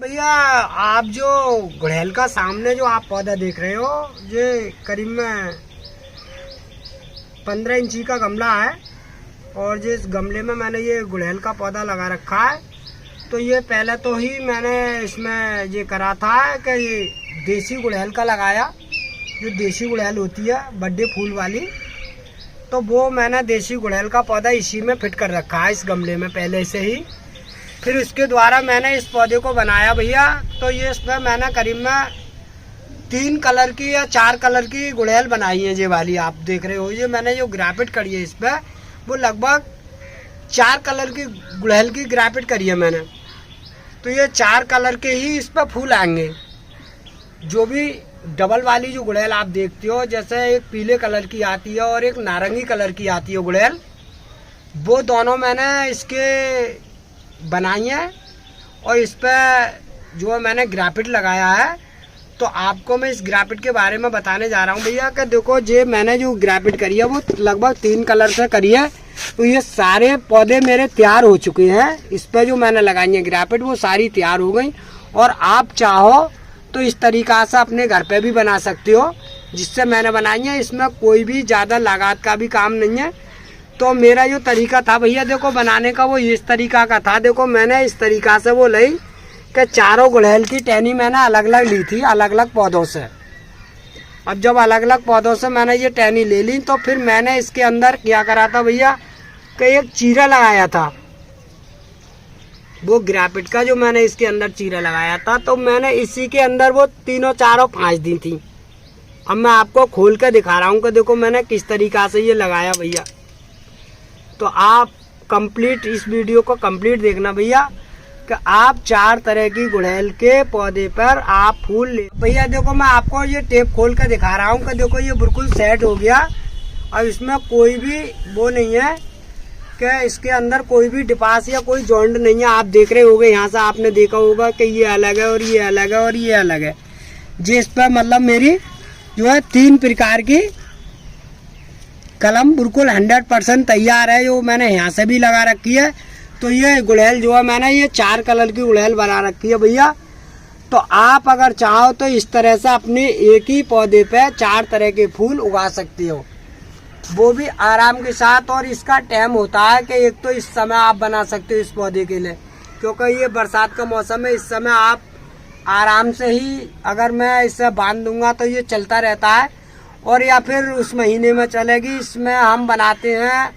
भैया आप जो गुड़हल का सामने जो आप पौधा देख रहे हो, ये करीब में 15 इंची का गमला है और जिस गमले में मैंने ये गुड़हल का पौधा लगा रखा है, तो ये पहले तो ही मैंने इसमें ये करा था कि ये देसी गुड़हल का लगाया। जो देसी गुड़हल होती है बड्डे फूल वाली, तो वो मैंने देसी गुड़हल का पौधा इसी में फिट कर रखा है इस गमले में पहले से ही। फिर उसके द्वारा मैंने इस पौधे को बनाया भैया। तो ये इसमें मैंने करीब में 3 कलर की या 4 कलर की गुड़हल बनाई है। ये वाली आप देख रहे हो, ये मैंने जो ग्राफिट करी है इस पर, वो लगभग 4 कलर की गुड़हल की ग्राफिट करी है मैंने। तो ये 4 कलर के ही इस पर फूल आएंगे। जो भी डबल वाली जो गुड़हल आप देखते हो, जैसे एक पीले कलर की आती है और एक नारंगी कलर की आती है गुड़हल, वो दोनों मैंने इसके बनाई है और इस पर जो मैंने ग्राफिट लगाया है। तो आपको मैं इस ग्राफिट के बारे में बताने जा रहा हूँ भैया कि देखो, ये मैंने जो ग्राफिट करी है वो लगभग 3 कलर से करी है। तो ये सारे पौधे मेरे तैयार हो चुके हैं। इस पर जो मैंने लगाई है ग्राफिट वो सारी तैयार हो गई। और आप चाहो तो इस तरीका से अपने घर पे भी बना सकते हो जिससे मैंने बनाई है। इसमें कोई भी ज़्यादा लागत का भी काम नहीं है। तो मेरा जो तरीका था भैया देखो बनाने का, वो इस तरीका का था। देखो मैंने इस तरीका से वो ली कि चारों गुड़हल की टहनी मैंने अलग अलग ली थी, अलग अलग पौधों से। अब जब अलग अलग पौधों से मैंने ये टहनी ले ली, तो फिर मैंने इसके अंदर क्या करा था भैया कि एक चीरा लगाया था। वो ग्राफिट का जो मैंने इसके अंदर चीरा लगाया था, तो मैंने इसी के अंदर वो तीनों चारों 5 दी थी। अब मैं आपको खोल के दिखा रहा हूँ कि देखो मैंने किस तरीका से ये लगाया भैया। तो आप कंप्लीट इस वीडियो को कंप्लीट देखना भैया कि आप 4 तरह की गुड़हल के पौधे पर आप फूल ले। भैया देखो मैं आपको ये टेप खोल के दिखा रहा हूँ कि देखो ये बिल्कुल सेट हो गया। अब इसमें कोई भी वो नहीं है कि इसके अंदर कोई भी डिपास या कोई जॉइंट नहीं है। आप देख रहे होगे, यहाँ से आपने देखा होगा कि ये अलग है और ये अलग है और ये अलग है। जिस पर मतलब मेरी जो है 3 प्रकार की कलम बिल्कुल 100% तैयार है, जो मैंने यहाँ से भी लगा रखी है। तो ये गुड़हल जो है मैंने ये 4 कलर की गुड़हल बना रखी है भैया। तो आप अगर चाहो तो इस तरह से अपने एक ही पौधे पे 4 तरह के फूल उगा सकते हो, वो भी आराम के साथ। और इसका टाइम होता है कि एक तो इस समय आप बना सकते हो इस पौधे के लिए, क्योंकि ये बरसात का मौसम है। इस समय आप आराम से ही, अगर मैं इसे बांध दूंगा तो ये चलता रहता है। और या फिर उस महीने में चलेगी। इसमें हम बनाते हैं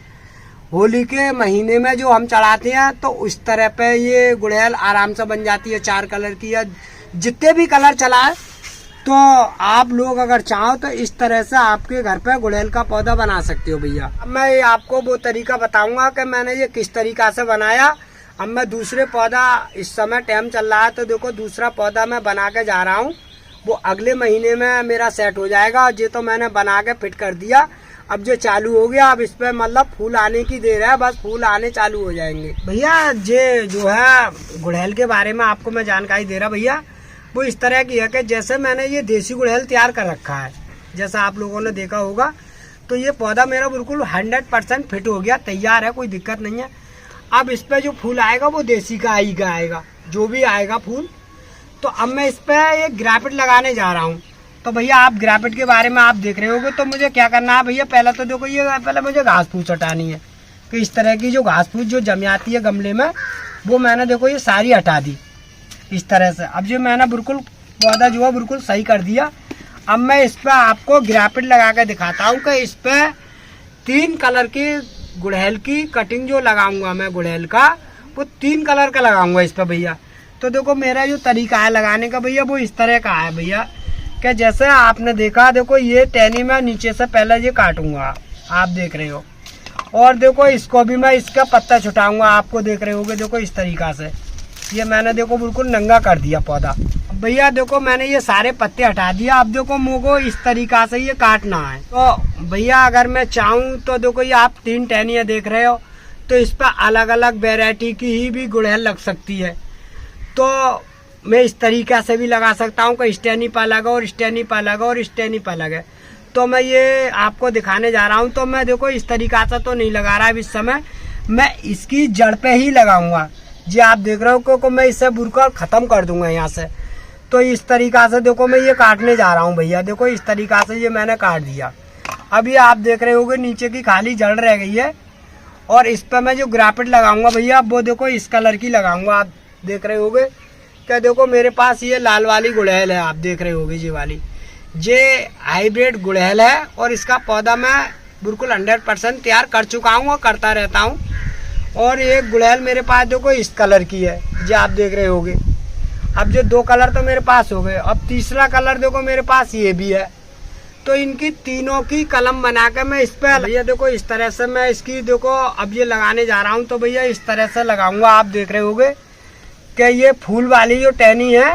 होली के महीने में जो हम चढ़ाते हैं, तो उस तरह पे ये गुड़हल आराम से बन जाती है 4 कलर की, या जितने भी कलर चलाए। तो आप लोग अगर चाहो तो इस तरह से आपके घर पे गुड़हल का पौधा बना सकते हो भैया। अब मैं आपको वो तरीका बताऊंगा कि मैंने ये किस तरीका से बनाया। अब मैं दूसरे पौधा, इस समय टाइम चल रहा है तो देखो दूसरा पौधा मैं बना के जा रहा हूँ। वो अगले महीने में मेरा सेट हो जाएगा। ये तो मैंने बना के फिट कर दिया, अब जो चालू हो गया। अब इस पे मतलब फूल आने की देर है, बस फूल आने चालू हो जाएंगे भैया। ये जो है गुड़हल के बारे में आपको मैं जानकारी दे रहा भैया, वो इस तरह की है कि जैसे मैंने ये देसी गुड़हल तैयार कर रखा है, जैसा आप लोगों ने देखा होगा। तो ये पौधा मेरा बिल्कुल 100% फिट हो गया, तैयार है, कोई दिक्कत नहीं है। अब इस पे जो फूल आएगा वो देसी का ही का आएगा, जो भी आएगा फूल। तो अब मैं इस पे एक ग्राफिट लगाने जा रहा हूँ। तो भैया आप ग्राफिट के बारे में आप देख रहे होगे, तो मुझे क्या करना है भैया, पहले तो देखो ये पहले मुझे घास फूस हटानी है। कि इस तरह की जो घास फूस जो जम आती है गमले में, वो मैंने देखो ये सारी हटा दी इस तरह से। अब जो मैंने बिल्कुल पौधा जो है बिल्कुल सही कर दिया। अब मैं इस पर आपको ग्राफिट लगा के दिखाता हूँ कि इस पर 3 कलर की गुड़हल की कटिंग जो लगाऊंगा मैं गुड़हल का, वो 3 कलर का लगाऊंगा इस पर भैया। तो देखो मेरा जो तरीका है लगाने का भैया वो इस तरह का है भैया, कि जैसे आपने देखा, देखो ये टहनी मैं नीचे से पहले ये काटूंगा, आप देख रहे हो। और देखो इसको भी मैं इसका पत्ता छुटाऊंगा, आपको देख रहे होगे। देखो इस तरीका से ये मैंने देखो बिल्कुल नंगा कर दिया पौधा। भैया देखो मैंने ये सारे पत्ते हटा दिया। अब देखो मुझको इस तरीका से ये काटना है। तो भैया अगर मैं चाहूँ तो देखो ये आप 3 टहनियाँ देख रहे हो, तो इस पर अलग अलग वेराइटी की ही भी गुड़हल लग सकती है। तो मैं इस तरीका से भी लगा सकता हूँ कि स्टैनी पर लगा और स्टैनी पर लगा और स्टैनी पर लगे। तो मैं ये आपको दिखाने जा रहा हूँ। तो मैं देखो इस तरीका से तो नहीं लगा रहा है इस समय, मैं इसकी जड़ पे ही लगाऊंगा। जी आप देख रहे हो क्योंकि मैं इससे बुरकल ख़त्म कर दूंगा यहाँ से। तो इस तरीक़ा से देखो मैं ये काटने जा रहा हूँ भैया। देखो इस तरीक़ा से ये मैंने काट दिया। अब ये आप देख रहे होगे नीचे की खाली जड़ रह गई है और इस पर मैं जो ग्राफिट लगाऊंगा भैया वो देखो इस कलर की लगाऊंगा। आप देख रहे होगे क्या, देखो मेरे पास ये लाल वाली गुड़हल है, आप देख रहे होगे ये वाली, ये हाइब्रिड गुड़हल है और इसका पौधा मैं बिल्कुल 100% तैयार कर चुका हूँ और करता रहता हूँ। और एक गुड़हल मेरे पास देखो इस कलर की है, जो आप देख रहे होगे। अब जो 2 कलर तो मेरे पास हो गए, अब तीसरा कलर देखो मेरे पास ये भी है। तो इनकी तीनों की कलम बना के मैं इस पे भैया देखो इस तरह से मैं इसकी देखो अब ये लगाने जा रहा हूँ। तो भैया इस तरह से लगाऊंगा। आप देख रहे होगे कि ये फूल वाली जो टहनी है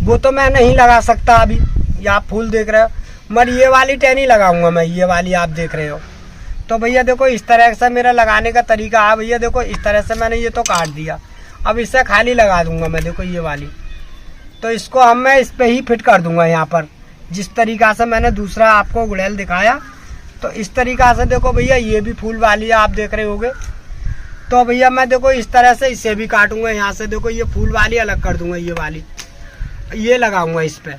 वो तो मैं नहीं लगा सकता अभी, ये आप फूल देख रहे हो, मगर ये वाली टहनी लगाऊंगा मैं, ये वाली आप देख रहे हो। तो भैया देखो इस तरह से मेरा लगाने का तरीका है। भैया देखो इस तरह से मैंने ये तो काट दिया, अब इससे खाली लगा दूंगा मैं, देखो ये वाली। तो इसको मैं इस पे ही फिट कर दूंगा यहाँ पर, जिस तरीका से मैंने दूसरा आपको गुड़हल दिखाया। तो इस तरीका से देखो भैया ये भी फूल वाली है, आप देख रहे होगे। तो भैया मैं देखो इस तरह से इसे भी काटूंगा यहाँ से, देखो ये फूल वाली अलग कर दूंगा, ये वाली ये लगाऊंगा इस पे।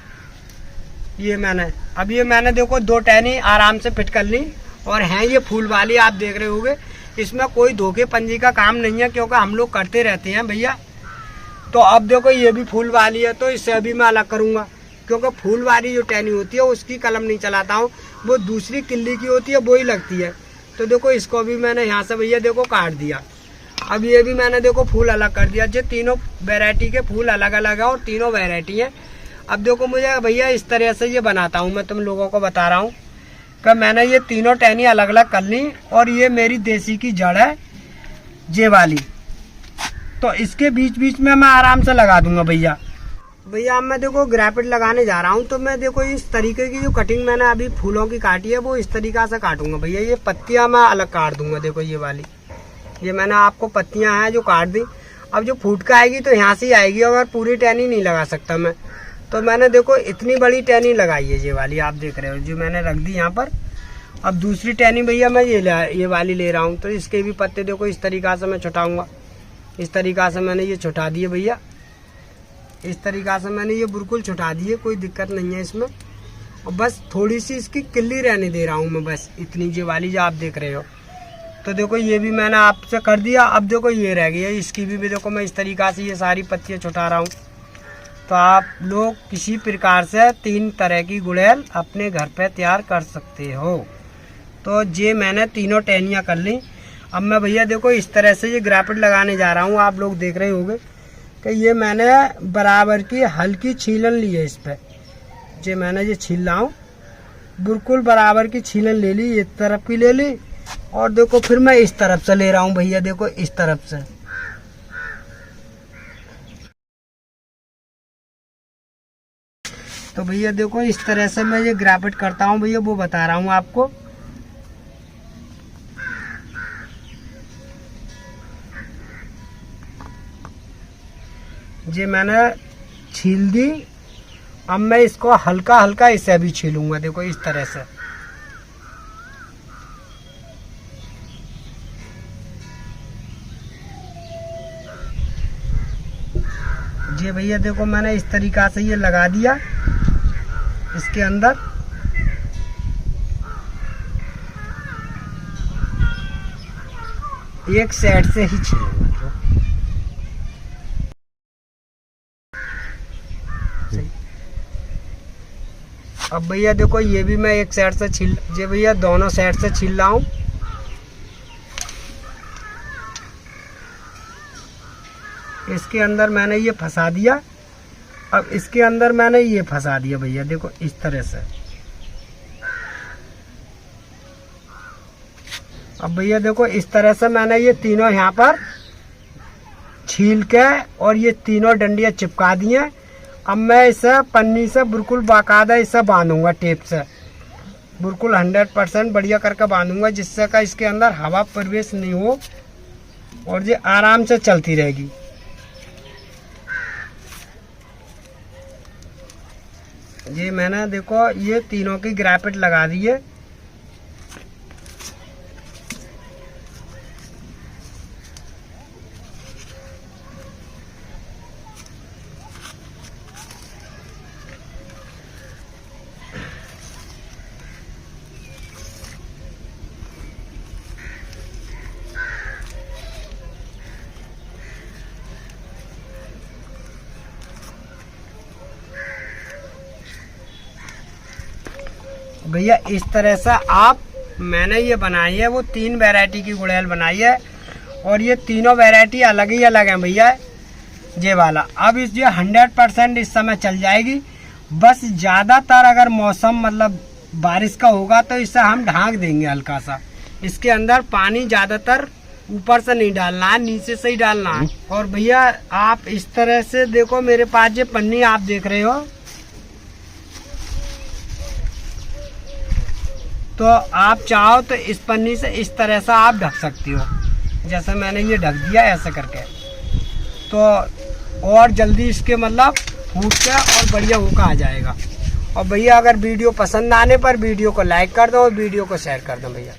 ये मैंने देखो 2 टहनी आराम से फिट कर ली और हैं ये फूल वाली, आप देख रहे होगे। इसमें कोई धोखे पंजी का काम नहीं है क्योंकि हम लोग करते रहते हैं भैया। तो अब देखो ये भी फूल वाली है, तो इसे भी मैं अलग करूँगा क्योंकि फूल वाली जो टहनी होती है उसकी कलम नहीं चलाता हूँ, वो दूसरी किल्ली की होती है वो ही लगती है। तो देखो इसको भी मैंने यहाँ से भैया देखो काट दिया। अब ये भी मैंने देखो फूल अलग कर दिया। जो तीनों वैरायटी के फूल अलग अलग है और तीनों वैरायटी है। अब देखो मुझे भैया इस तरह से ये बनाता हूँ, मैं तुम लोगों को बता रहा हूँ कि मैंने ये तीनों टहनी अलग अलग कर ली और ये मेरी देसी की जड़ है ये वाली। तो इसके बीच बीच में मैं आराम से लगा दूंगा भैया। अब मैं देखो ग्राफिट लगाने जा रहा हूँ। तो मैं देखो इस तरीके की जो कटिंग मैंने अभी फूलों की काटी है वो इस तरीका से काटूंगा भैया। ये पत्तियाँ मैं अलग काट दूंगा, देखो ये वाली, ये मैंने आपको पत्तियाँ हैं जो काट दी। अब जो फूट का आएगी तो यहाँ से ही आएगी, अगर पूरी टहनी नहीं लगा सकता मैं। तो मैंने देखो इतनी बड़ी टहनी लगाई है ये वाली, आप देख रहे हो, जो मैंने रख दी यहाँ पर। अब दूसरी टहनी भैया मैं ये वाली ले रहा हूँ। तो इसके भी पत्ते देखो इस तरीका से मैं छुटाऊँगा। इस तरीका से मैंने ये छुटा दिए भैया, इस तरीका से मैंने ये बिल्कुल छुटा दिए, कोई दिक्कत नहीं है इसमें। और बस थोड़ी सी इसकी किल्ली रहने दे रहा हूँ मैं, बस इतनी ये वाली जो आप देख रहे हो। तो देखो ये भी मैंने आपसे कर दिया। अब देखो ये रह गई है, इसकी भी देखो मैं इस तरीका से ये सारी पत्तियाँ छुटा रहा हूँ। तो आप लोग किसी प्रकार से 3 तरह की गुड़हल अपने घर पे तैयार कर सकते हो। तो ये मैंने तीनों टहनियाँ कर ली। अब मैं भैया देखो इस तरह से ये ग्राफिट लगाने जा रहा हूँ। आप लोग देख रहे होंगे कि ये मैंने बराबर की हल्की छीलन ली है इस पर। ये मैंने ये छील रहा हूँ, बिल्कुल बराबर की छीलन ले ली, एक तरफ की ले ली और देखो फिर मैं इस तरफ से ले रहा हूँ भैया, देखो इस तरफ से। तो भैया देखो इस तरह से मैं ये ग्राफिट करता हूँ भैया, वो बता रहा हूँ आपको। ये मैंने छील दी। अब मैं इसको हल्का हल्का इसे भी छीलूंगा, देखो इस तरह से। ये भैया देखो मैंने इस तरीका से ये लगा दिया इसके अंदर। एक साइड से ही छीलूंगा। अब भैया देखो ये भी मैं एक साइड से छील, ये भैया दोनों साइड से छील रहा हूँ। इसके अंदर मैंने ये फंसा दिया, अब इसके अंदर मैंने ये फंसा दिया भैया, देखो इस तरह से। अब भैया देखो इस तरह से मैंने ये तीनों यहाँ पर छील के और ये तीनों डंडियाँ चिपका दी हैं। अब मैं इसे पन्नी से बिल्कुल बाकायदा इसे बांधूंगा, टेप से बिल्कुल 100% बढ़िया करके बांधूंगा, जिससे का इसके अंदर हवा प्रवेश नहीं हो और ये आराम से चलती रहेगी। ये मैंने देखो ये तीनों की ग्राफिट लगा दी है। भैया इस तरह से आप, मैंने ये बनाई है वो 3 वैरायटी की गुड़हल बनाई है और ये तीनों वैरायटी अलग ही अलग हैं भैया। ये वाला अब इस ये 100% इस समय चल जाएगी। बस ज़्यादातर अगर मौसम मतलब बारिश का होगा तो इसे हम ढांक देंगे हल्का सा। इसके अंदर पानी ज़्यादातर ऊपर से नहीं डालना है, नीचे से ही डालना है। और भैया आप इस तरह से देखो, मेरे पास ये पन्नी आप देख रहे हो, तो आप चाहो तो इस पन्नी से इस तरह से आप ढक सकती हो, जैसे मैंने ये ढक दिया ऐसे करके। तो और जल्दी इसके मतलब फूट के और बढ़िया होकर आ जाएगा। और भैया अगर वीडियो पसंद आने पर वीडियो को लाइक कर दो और वीडियो को शेयर कर दो भैया।